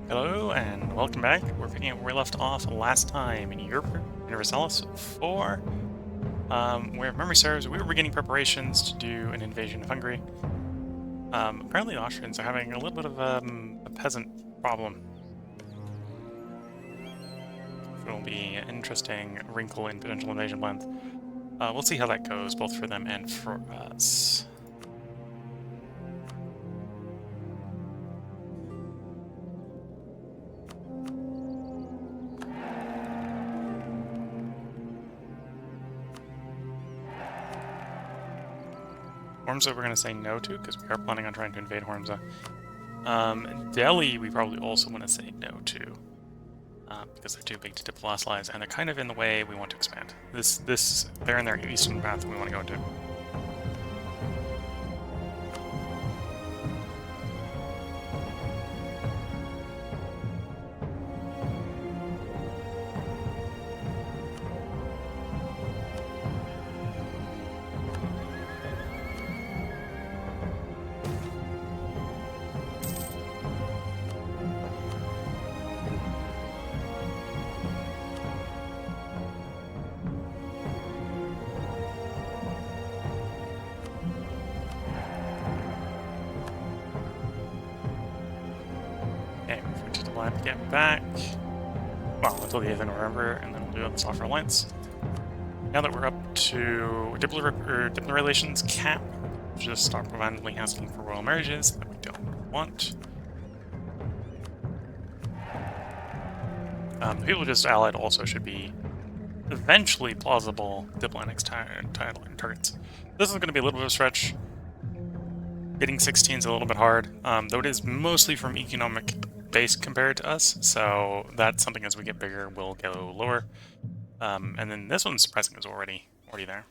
Hello and welcome back. We're picking up where we left off last time in Europa Universalis 4. Where if memory serves, we were beginning preparations to do an invasion of Hungary. Apparently the Austrians are having a little bit of a peasant problem. It will be an interesting wrinkle in potential invasion plans. We'll see how that goes, both for them and for us. Hormza we're going to say no to, because we are planning on trying to invade Hormza. Delhi we probably also want to say no to, because they're too big to diplomaticalize, and they're kind of in the way we want to expand. They're in their eastern path we want to go into. We'll have to get back, well, until the 8th of November, and then we'll do the Software Alliance. Now that we're up to diplomatic relations cap, just stop randomly asking for royal marriages that we don't want. The people just allied also should be eventually plausible diplomatic targets. This is going to be a little bit of a stretch. Getting 16 is a little bit hard, though it is mostly from economic base compared to us, so that's something as we get bigger will go lower. And then this one's pressing is already there.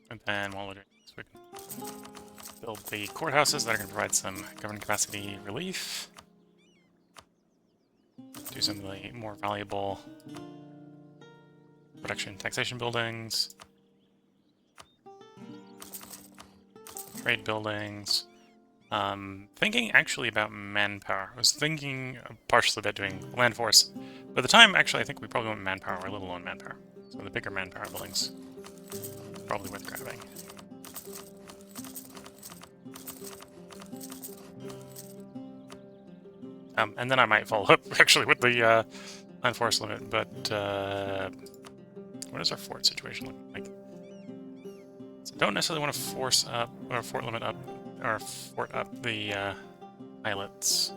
And then while we're doing this, we can build the courthouses that are going to provide some government capacity relief. Do some of the more valuable production taxation buildings. Trade buildings. Thinking actually about manpower. I was thinking partially about doing land force. By the time, actually, I think we probably want manpower. We're a little low on manpower. So the bigger manpower buildings probably worth grabbing. And then I might follow up actually with the land force limit. But what does our fort situation look like? So don't necessarily want to force up or fort limit up or fort up the islets.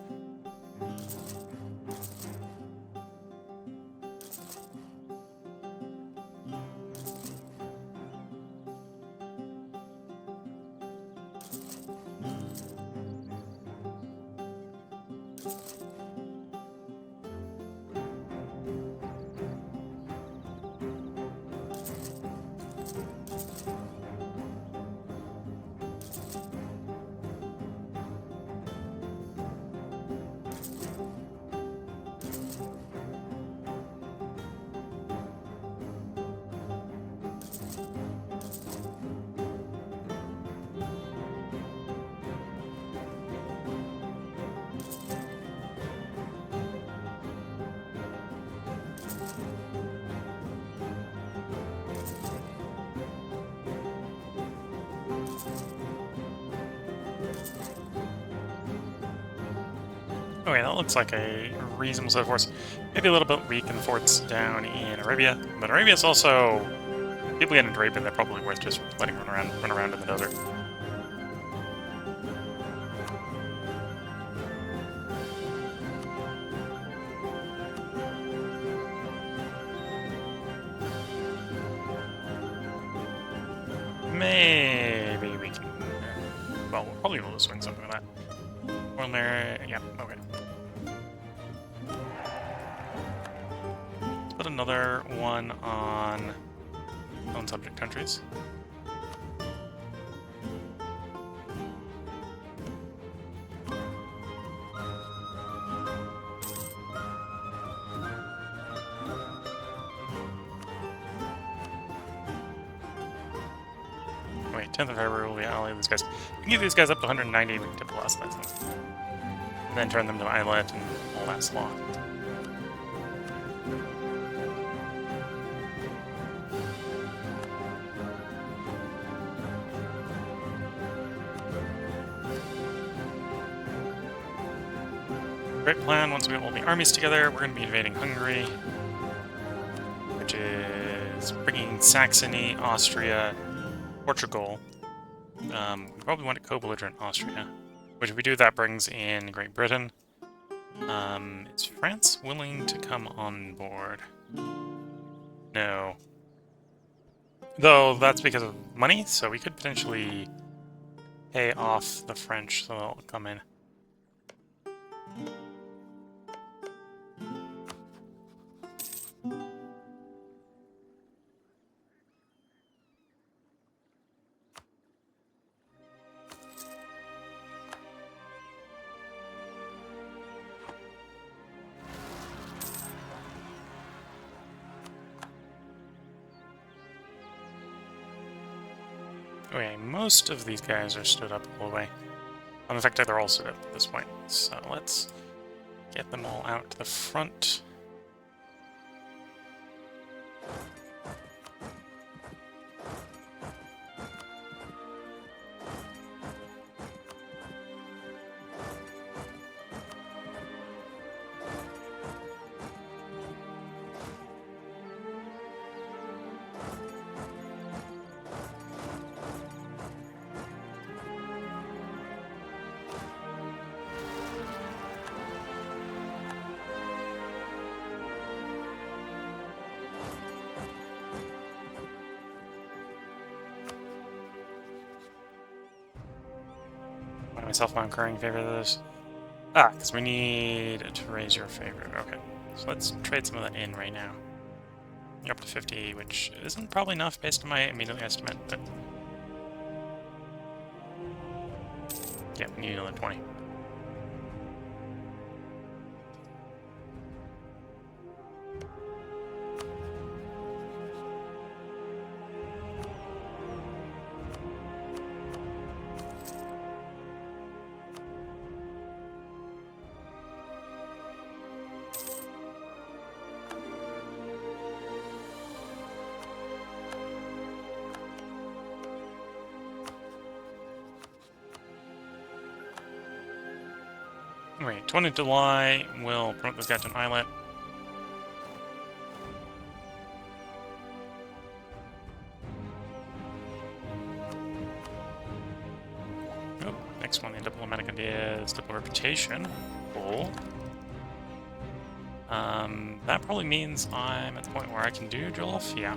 Okay, that looks like a reasonable set of force. Maybe a little bit weak in the forts down in Arabia, but Arabia's also... People get into Arabia, they're probably worth just letting run around in the desert. Maybe we can... Well, we'll probably be able to swing something with that. One there... Yeah, okay. Let's put another one on own subject countries. Wait, 10th of February will be ally these guys. We can get these guys up to 190, we can tip the last of them. And then turn them to islet and all that slot. Great plan. Once we have all the armies together, we're going to be invading Hungary, which is bringing Saxony, Austria, Portugal. We probably want to co-belligerent Austria, which if we do, that brings in Great Britain. Is France willing to come on board? No. Though that's because of money, so we could potentially pay off the French so they'll come in. Okay, most of these guys are stood up all the way. In fact, they're all stood up at this point. So let's get them all out to the front. Myself, my recurring favorite of this. Because we need to raise your favorite. Okay, so let's trade some of that in right now. You're up to 50, which isn't probably enough based on my immediate estimate, but yeah, we need another 20. Wait, 20 July will promote this guy to an islet. Oh, next one, the diplomatic idea is diplomatic reputation. Cool. That probably means I'm at the point where I can do Jollof, yeah.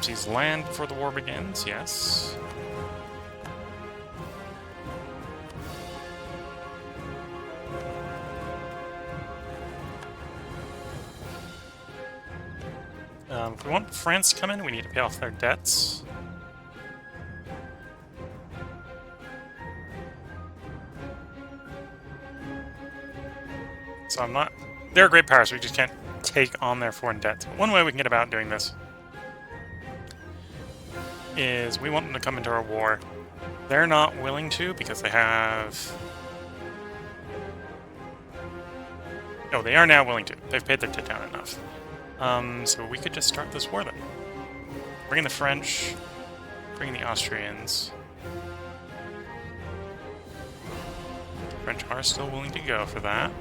Seize land before the war begins, yes. If we want France to come in, we need to pay off their debts. So I'm not... They're a great power, so we just can't take on their foreign debts. But one way we can get about doing this is we want them to come into our war. They're not willing to because they have... No, they are now willing to. They've paid their tit down enough. So we could just start this war then. Bring in the French, bring in the Austrians. The French are still willing to go for that.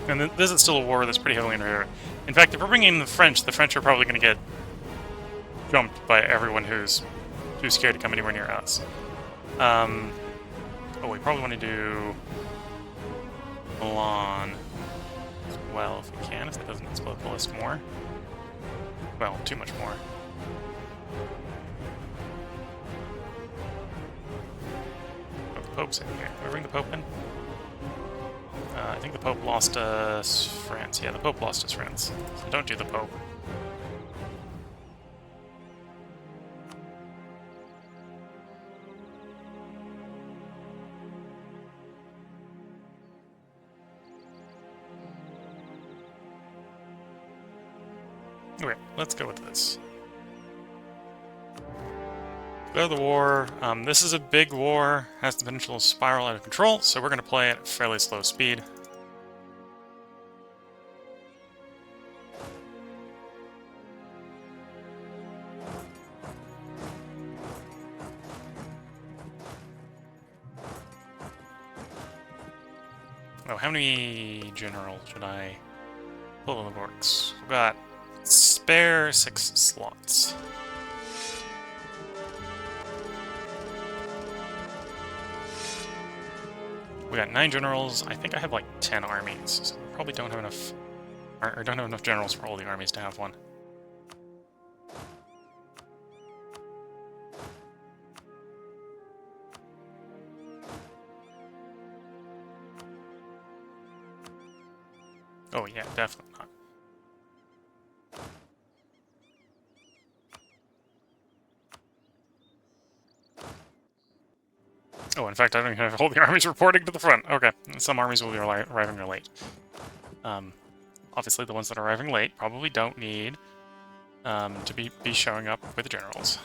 And this is still a war that's pretty heavily interfered. In fact, if we're bringing in the French are probably going to get jumped by everyone who's too scared to come anywhere near us. Oh, we probably want to do Milan as well if we can, if it doesn't explode the list more. Well, too much more. Oh, the Pope's in here. Can we bring the Pope in? I think the Pope lost us France. Yeah, the Pope lost us France. So don't do the Pope. Okay, let's go with this. Go to the war. This is a big war, has the potential to spiral out of control, so we're going to play it at fairly slow speed. Oh, how many generals should I pull in the works? We've got spare 6 slots. We got 9 generals. I think I have like 10 armies, so we probably don't have enough, or don't have enough generals for all the armies to have one. Oh yeah, definitely not. Oh, in fact, I don't even have all the armies reporting to the front. Okay, some armies will be arriving late. Obviously, the ones that are arriving late probably don't need to be showing up with generals.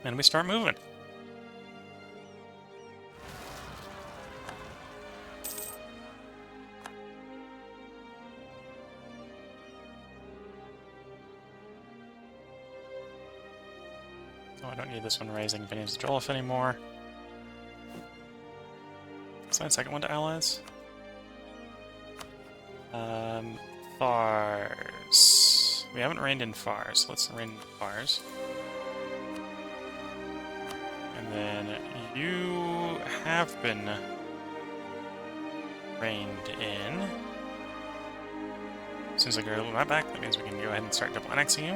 And we start moving. Oh, I don't need this one raising Opinions of Jolliffe anymore. Assign second one to allies. Fars. We haven't reigned in Fars. Let's reign in Fars. And then you have been reigned in. As soon as I get a little map back, that means we can go ahead and start double annexing you.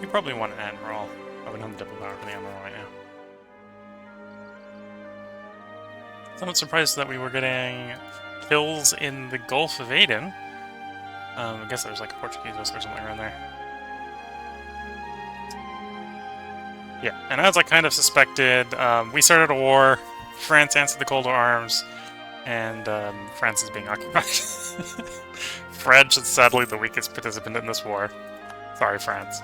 You probably want an admiral. I would have double power for the admiral right now. So I'm not surprised that we were getting kills in the Gulf of Aden. I guess there's like a Portuguese vessel or something around there. Yeah, and as I kind of suspected, we started a war, France answered the call to arms, and France is being occupied. French is sadly the weakest participant in this war. Sorry, France.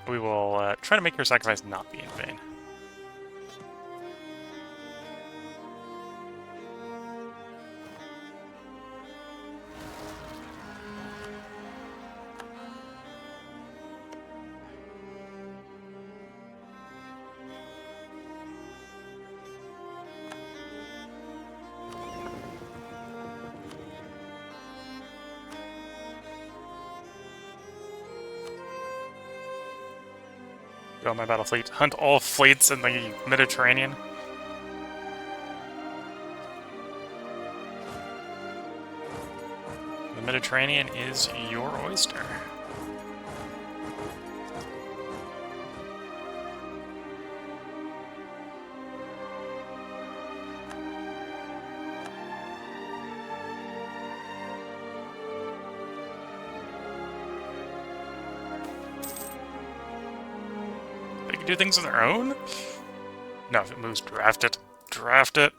We will try to make your sacrifice not be in vain. Go on my battle fleet. Hunt all fleets in the Mediterranean. The Mediterranean is your oyster. They can do things on their own? No, if it moves, draft it. Draft it.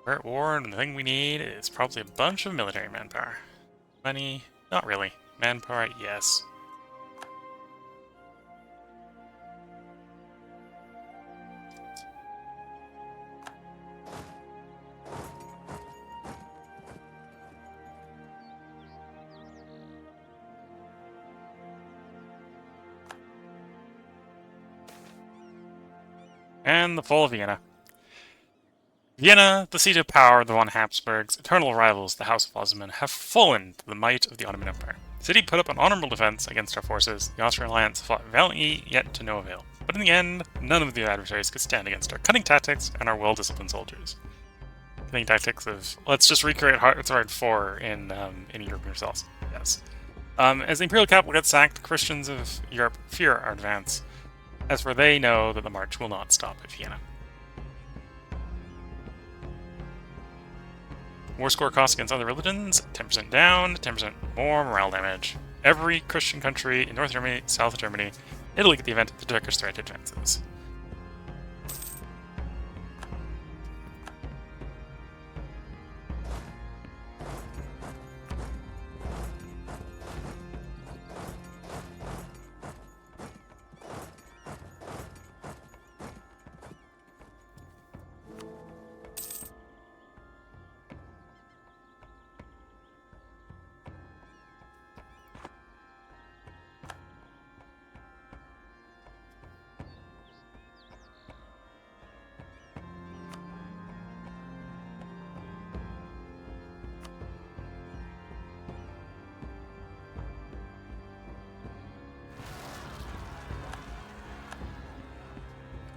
We're at war, and the thing we need is probably a bunch of military manpower. Money? Not really. Manpower? Yes. And the fall of Vienna. Vienna, the seat of power of the von Habsburgs, eternal rivals, the House of Osman, have fallen to the might of the Ottoman Empire. The city put up an honorable defense against our forces. The Austrian alliance fought valiantly, yet to no avail. But in the end, none of the adversaries could stand against our cunning tactics and our well-disciplined soldiers. Cunning tactics of, let's just recreate Hearthstone 4 in Europa Universalis. Yes. As the imperial capital gets sacked, Christians of Europe fear our advance. As for they know that the march will not stop at Vienna. War score cost against other religions, 10% down, 10% more morale damage. Every Christian country in North Germany, South Germany, Italy get the event the Turkish threat advances.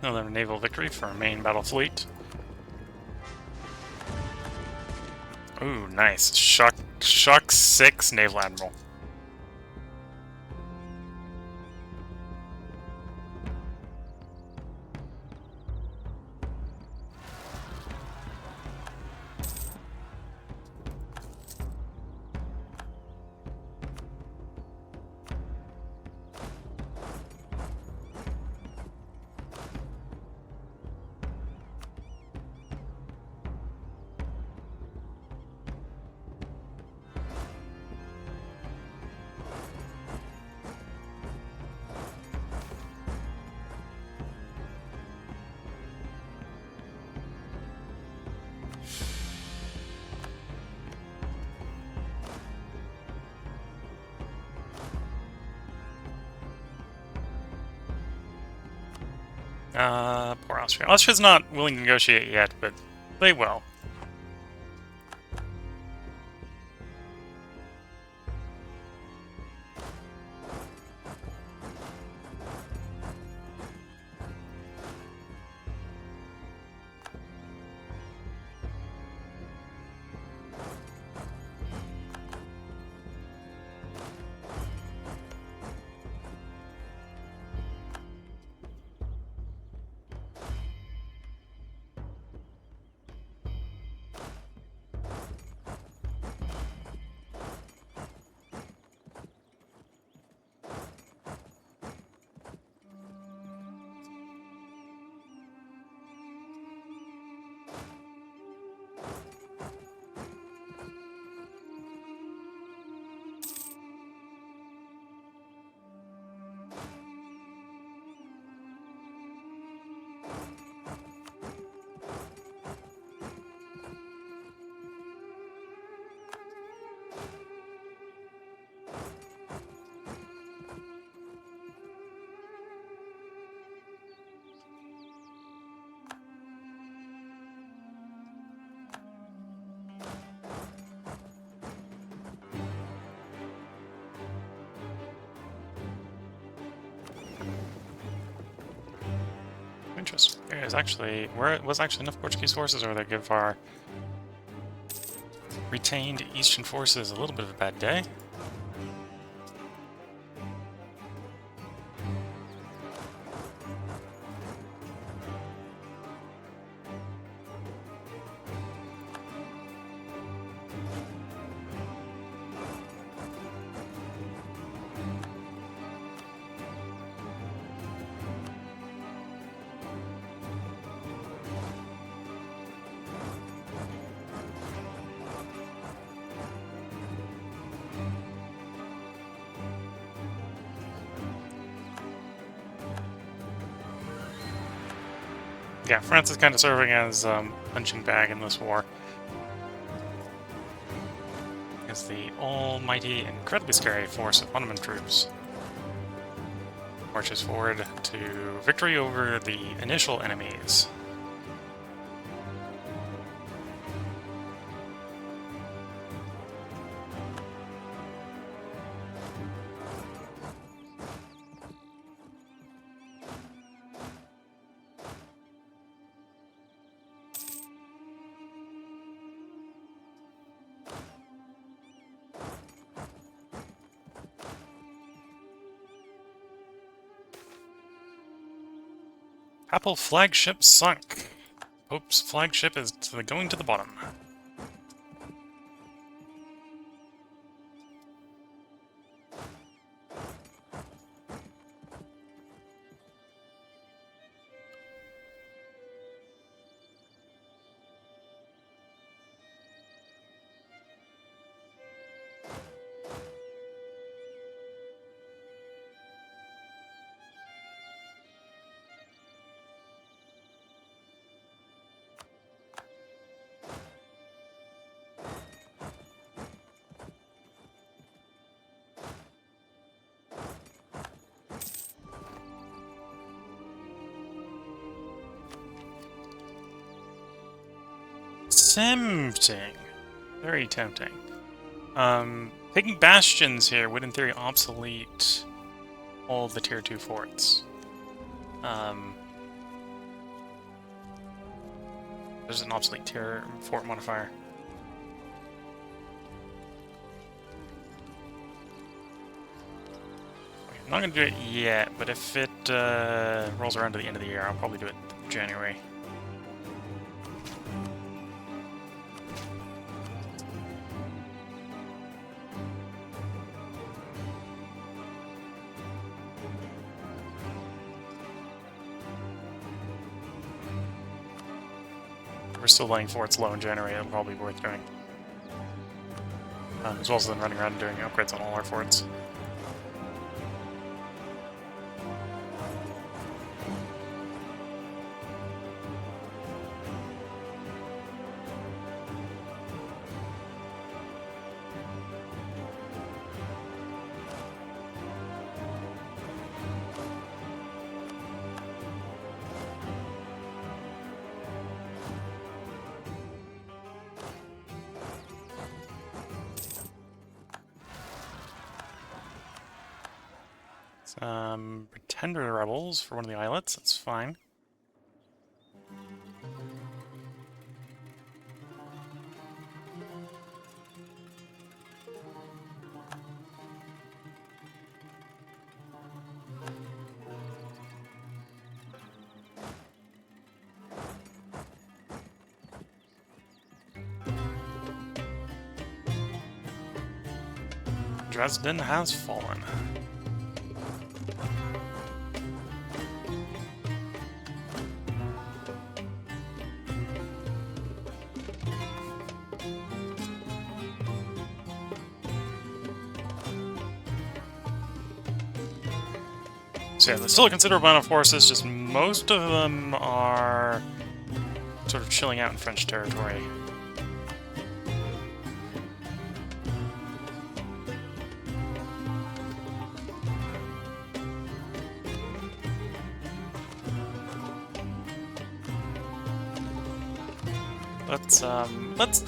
Another naval victory for our main battle fleet. Ooh, nice. Shock 6 Naval Admiral. Poor Austria. Austria's not willing to negotiate yet, but they will. Interesting. There was actually enough Portuguese forces, or they give our retained Eastern forces a little bit of a bad day. Yeah, France is kind of serving as punching bag in this war. As the almighty, incredibly scary force of Ottoman troops marches forward to victory over the initial enemies. Papal flagship sunk. Pope's flagship is going to the bottom. Tempting. Very tempting. Taking bastions here would in theory obsolete all of the tier 2 forts. There's an obsolete tier fort modifier. Okay, I'm not going to do it yet, but if it rolls around to the end of the year, I'll probably do it in January. We're still laying forts low in January, it'll probably be worth doing. As well as then running around and doing upgrades on all our forts. Pretender rebels for one of the islets, that's fine. Dresden has fallen. So yeah, there's still a considerable amount of forces, just most of them are sort of chilling out in French territory.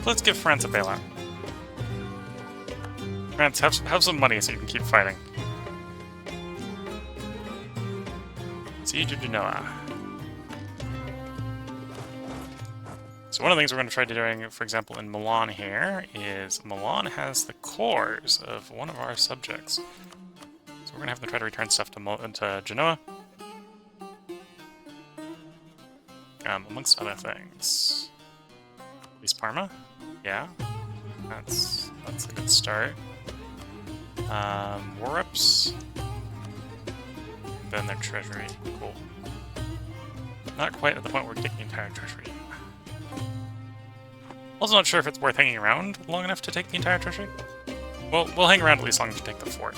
Let's give France a bailout. France, have some money so you can keep fighting. Siege of Genoa. So one of the things we're going to try to doing, for example, in Milan here, is Milan has the cores of one of our subjects. So we're going to have to try to return stuff to Genoa. Amongst other things. At least Parma? Yeah. That's a good start. War reps. Then their treasury. Cool. Not quite at the point where we take the entire treasury. Also not sure if it's worth hanging around long enough to take the entire treasury. Well, we'll hang around at least long enough to take the fort.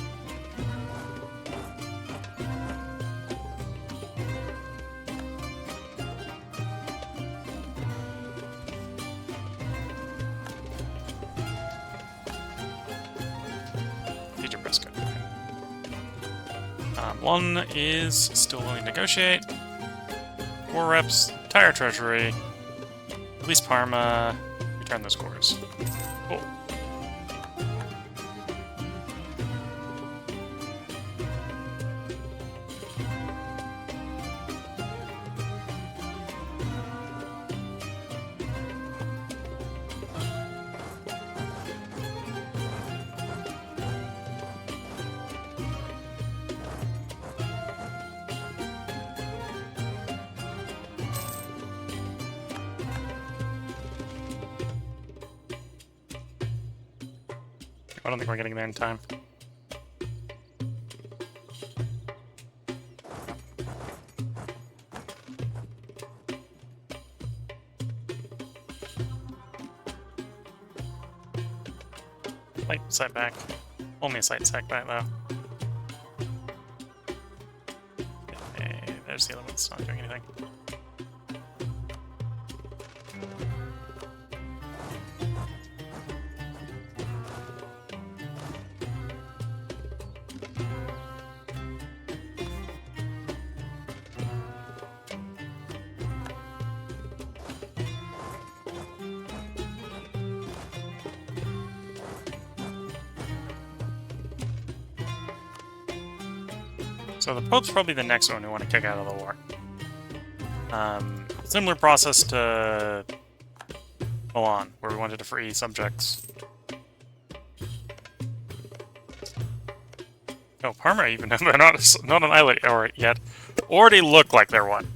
One is still willing to negotiate. 4 reps, entire treasury, release Parma, return those cores. Cool. I don't think we're getting there in time. Light setback. Only a slight setback though. Okay, there's the other one. It's not doing anything. So the Pope's probably the next one we want to kick out of the war. Similar process to Milan, where we wanted to free subjects. Oh, Parma even, they're not an islet yet. Already look like they're one.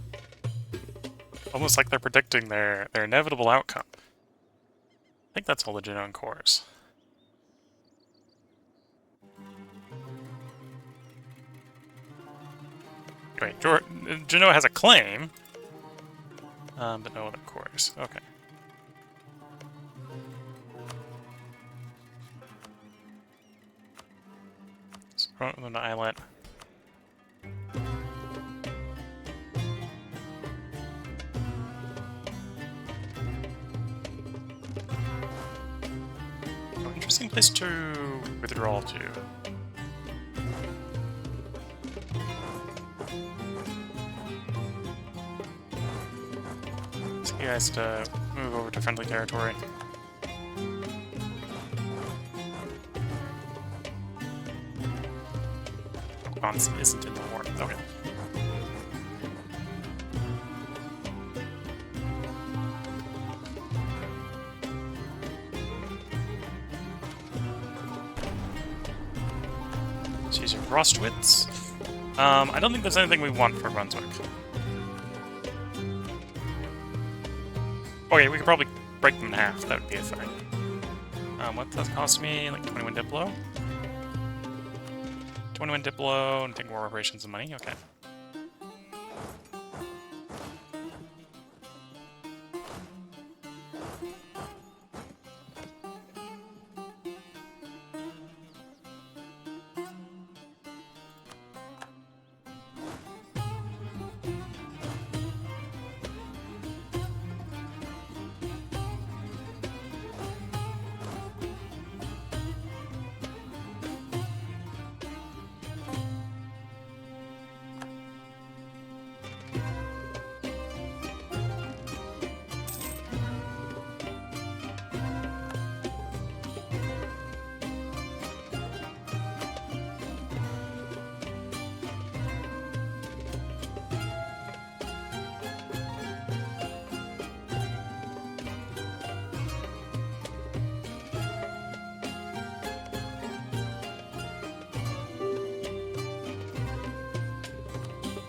Almost like they're predicting their inevitable outcome. I think that's all the Genoan cores. Wait, Genoa has a claim, but no other cores. Okay. So, an islet. Oh, interesting place to withdraw to. You guys to move over to friendly territory. Ottomans isn't in the war. Okay. Let's use your Rostwitz. I don't think there's anything we want for Brunswick. Okay, we could probably break them in half. That would be a thing. What does that cost me? Like 21 Diplo? 21 Diplo, and take more reparations and money? Okay.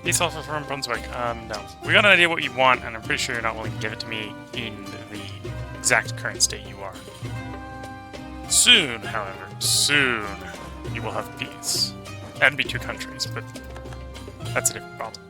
Peace offer from Brunswick. No. We got an idea what you want, and I'm pretty sure you're not willing to give it to me in the exact current state you are. Soon, however, soon, you will have peace. That'd be 2 countries, but that's a different problem.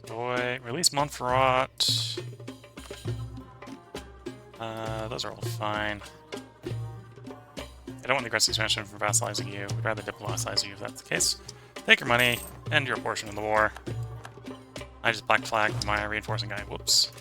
Boy, release Montferrat. Those are all fine. I don't want the aggressive expansion from vassalizing you. We'd rather diplomatize you if that's the case. Take your money, end your portion of the war. I just black flagged my reinforcing guy. Whoops.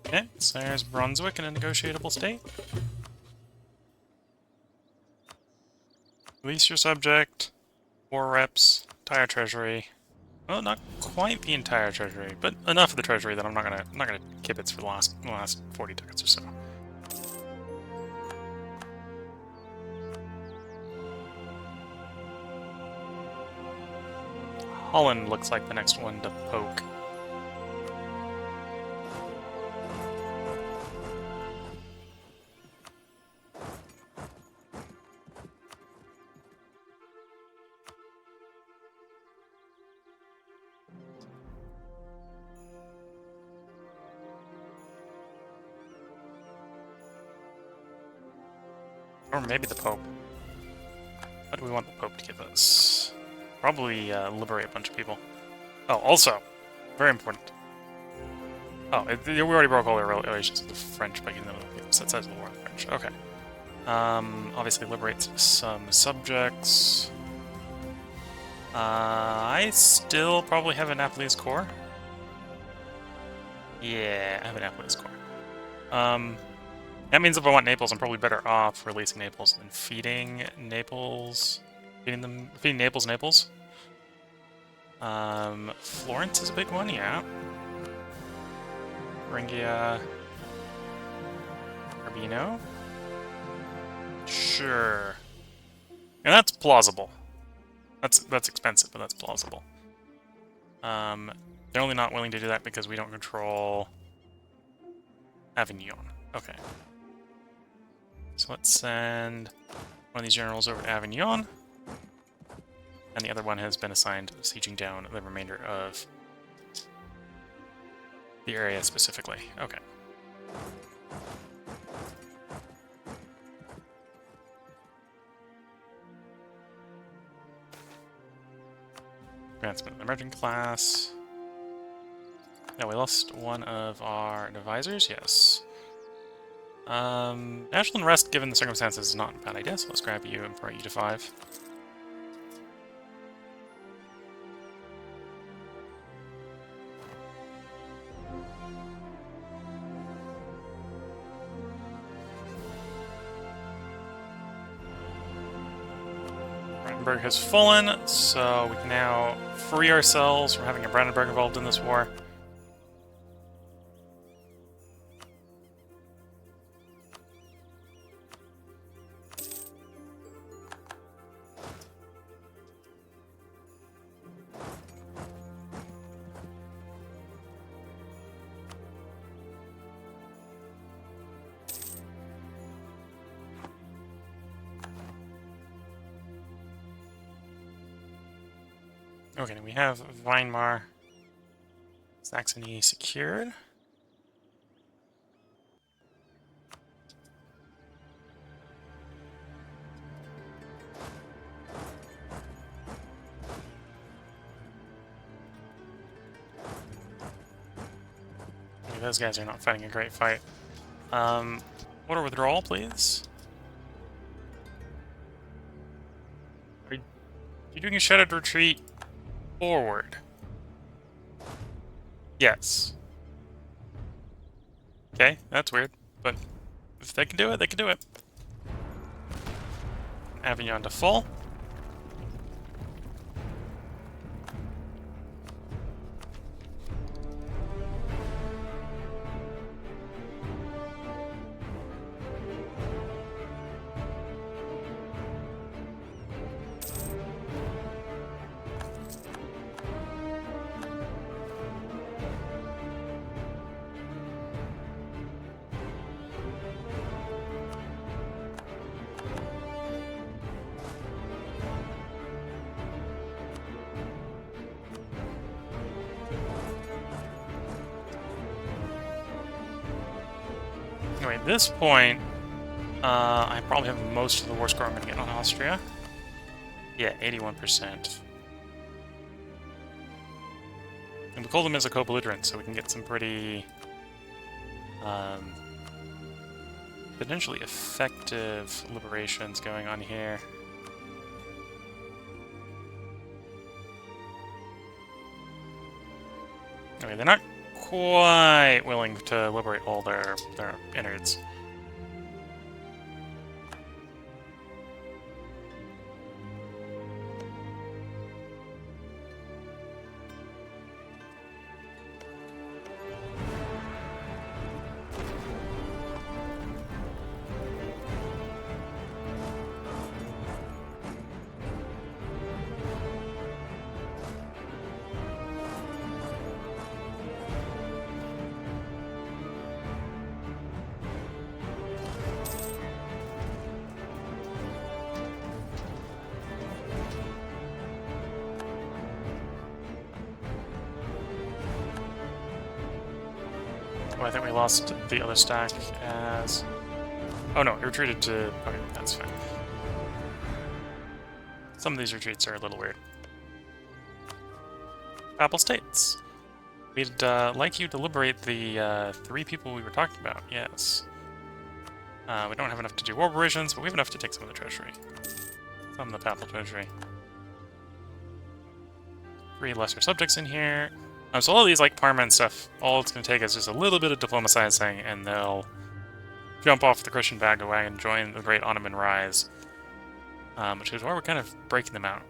Okay, so there's Brunswick in a negotiable state. Release your subject, war reps, entire treasury. Well, not quite the entire treasury, but enough of the treasury that I'm not gonna kibitz for the last 40 tickets or so. Holland looks like the next one to poke. Or maybe the Pope. What do we want the Pope to give us? Probably liberate a bunch of people. Oh, also, very important. Oh, we already broke all their relations with the French by getting them so that says the war on the French. Okay. Obviously liberates some subjects. I still probably have a Naples core. Yeah, I have a Naples core. That means if I want Naples, I'm probably better off releasing Naples than feeding Naples. Feeding Naples. Florence is a big one, yeah. Thuringia. Urbino. Sure. And that's plausible. That's expensive, but that's plausible. They're only not willing to do that because we don't control Avignon. Okay. So let's send one of these generals over to Avignon. And the other one has been assigned sieging down the remainder of the area specifically. Okay. Advancement of the emerging class. Yeah, we lost one of our advisors, yes. National unrest, given the circumstances, is not a bad idea, so let's grab you and promote you to 5. Brandenburg has fallen, so we can now free ourselves from having a Brandenburg involved in this war. Okay, we have Weimar, Saxony secured. Okay, those guys are not fighting a great fight. Order withdrawal, please. Are you doing a shuttered retreat? Forward. Yes. Okay, that's weird, but if they can do it, they can do it. Avignon to full. Anyway, at this point, I probably have most of the war score I'm going to get on Austria. Yeah, 81%. And we call them as a co-belligerent, so we can get some pretty potentially effective liberations going on here. Okay, they're not quite willing to liberate all their innards. Oh, I think we lost the other stack as... Oh no, it retreated to... Okay, that's fine. Some of these retreats are a little weird. Papal States. We'd like you to liberate the 3 people we were talking about, yes. We don't have enough to do war operations, but we have enough to take some of the treasury. Some of the Papal treasury. 3 lesser subjects in here. So all of these, like Parma and stuff, all it's going to take is just a little bit of diplomatizing, and they'll jump off the Christian bandwagon and join the Great Ottoman Rise, which is why we're kind of breaking them out.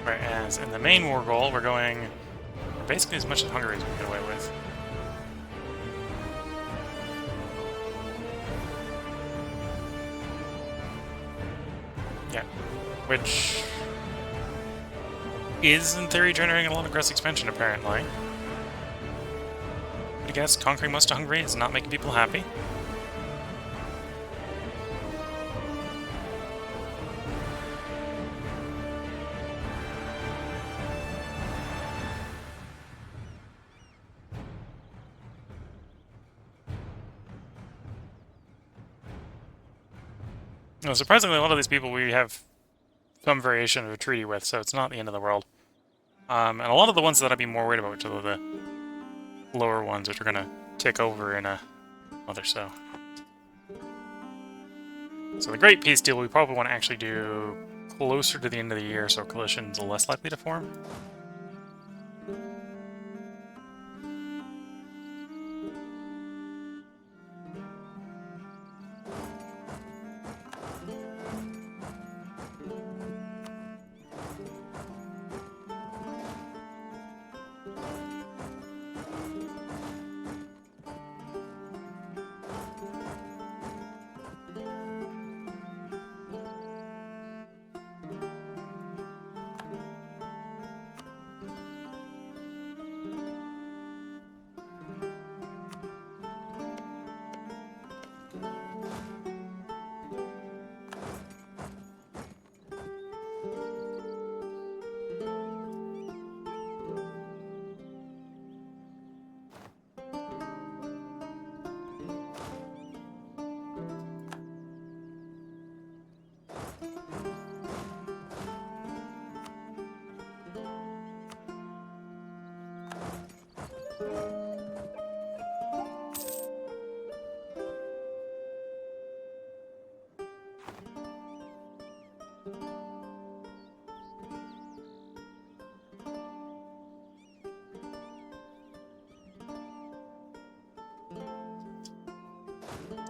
Whereas in the main war goal, we're going basically as much as Hungary as we can get away with. Yeah, which is, in theory, generating a lot of gross expansion, apparently. I guess conquering most of Hungary is not making people happy. No, surprisingly, a lot of these people we have some variation of a treaty with, so it's not the end of the world. And a lot of the ones that I'd be more worried about, which are the lower ones, which are going to take over in a month or so. So the Great Peace Deal we probably want to actually do closer to the end of the year, so coalitions are less likely to form.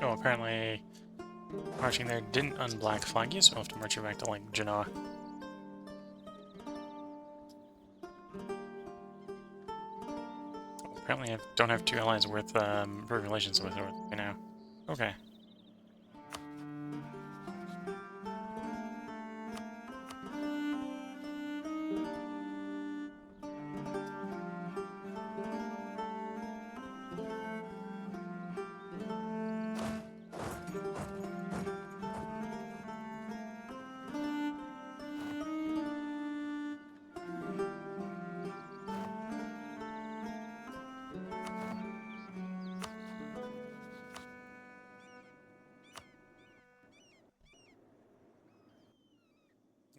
Oh, apparently marching there didn't unblack flag you, so we'll have to march you back to, like, Genoa. Apparently I don't have 2 allies worth improving relations with right now. Okay.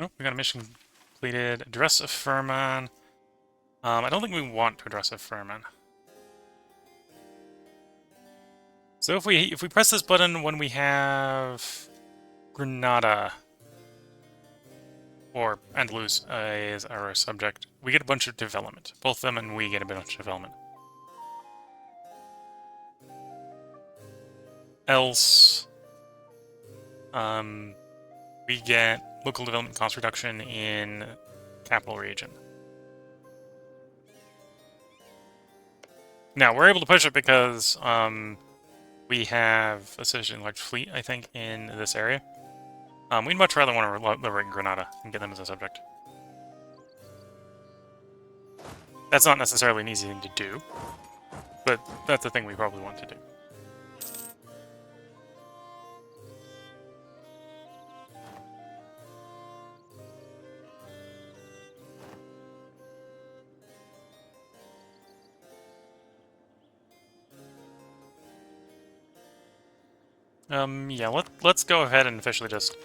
Oh, we got a mission completed. Address a Furman. I don't think we want to address a Furman. So if we press this button when we have Granada or Andalus as our subject, we get a bunch of development. Both them and we get a bunch of development. Else, we get local development cost reduction in capital region. Now we're able to push it because we have a sufficiently large fleet, I think, in this area. We'd much rather want to liberate Granada and get them as a subject. That's not necessarily an easy thing to do, but that's the thing we probably want to do. Yeah, let's go ahead and officially just...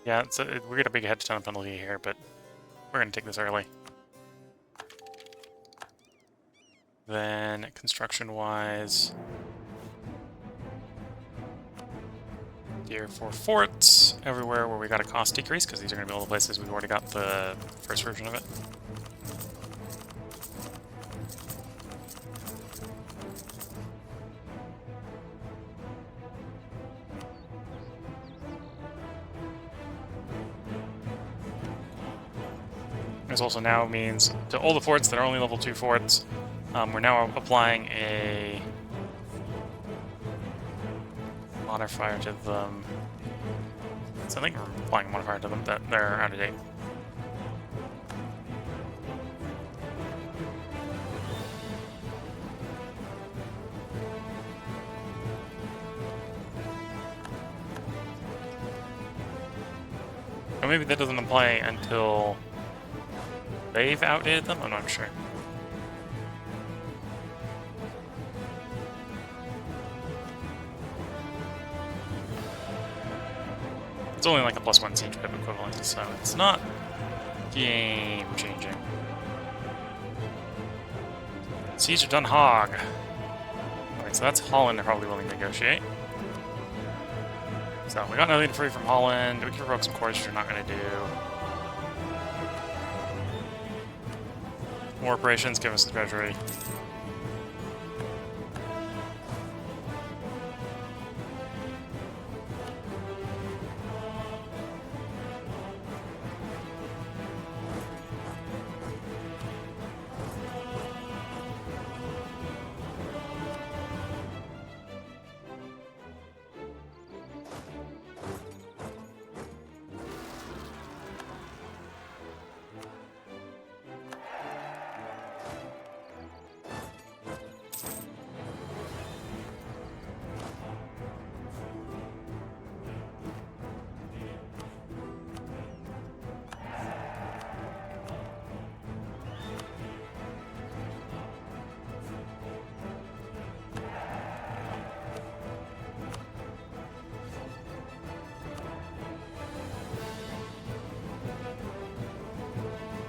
Yeah, we're gonna big head to ton penalty here, but we're gonna take this early. Then, construction-wise... Tier 4 forts, everywhere where we got a cost decrease, because these are gonna be all the places we've already got the first version of it. This also now means to all the forts that are only level 2 forts, we're now applying a modifier to them. So I think we're applying a modifier to them that they're out of date. Or maybe that doesn't apply until they've outdated them? I'm not sure. It's only like a +1 siege pip equivalent, so it's not game-changing. Siege of Den Haag. Alright, so that's Holland, they're probably willing to negotiate. So we got nothing free from Holland. We can provoke some cores, which we're not going to do. More operations, give us the treasury.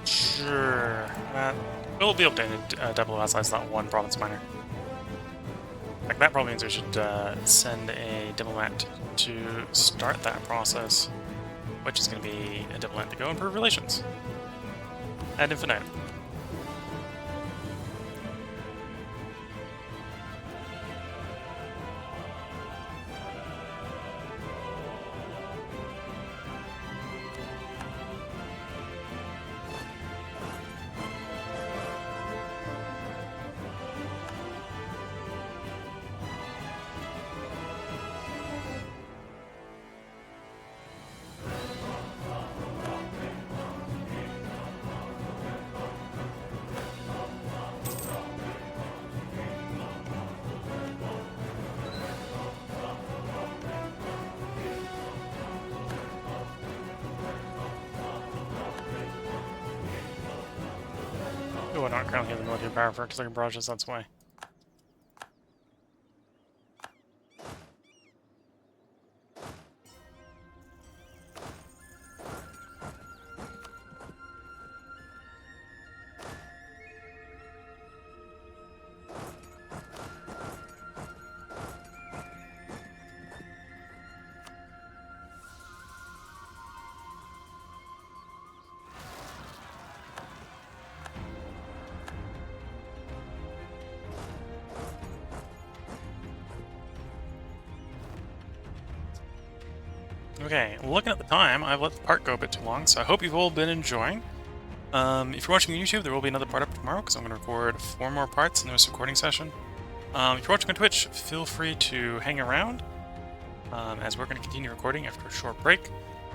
Sure. We'll be able to double vassalize that one province minor. Like, that probably means we should send a diplomat to start that process, which is going to be a diplomat to go improve relations. Ad infinitum. Oh, I don't currently have the military power for artillery barrages, that's why. Okay, looking at the time, I've let the part go a bit too long, so I hope you've all been enjoying. If you're watching on YouTube, there will be another part up tomorrow, because I'm going to record 4 more parts in this recording session. If you're watching on Twitch, feel free to hang around, as we're going to continue recording after a short break.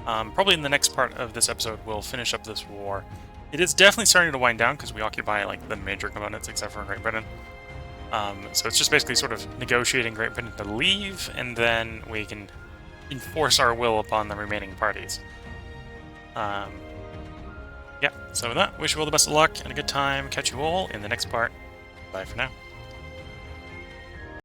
Probably in the next part of this episode, we'll finish up this war. It is definitely starting to wind down, because we occupy, like, the major components, except for Great Britain. So it's just basically sort of negotiating Great Britain to leave, and then we can enforce our will upon the remaining parties. Yeah, so with that, wish you all the best of luck and a good time. Catch you all in the next part. Bye for now.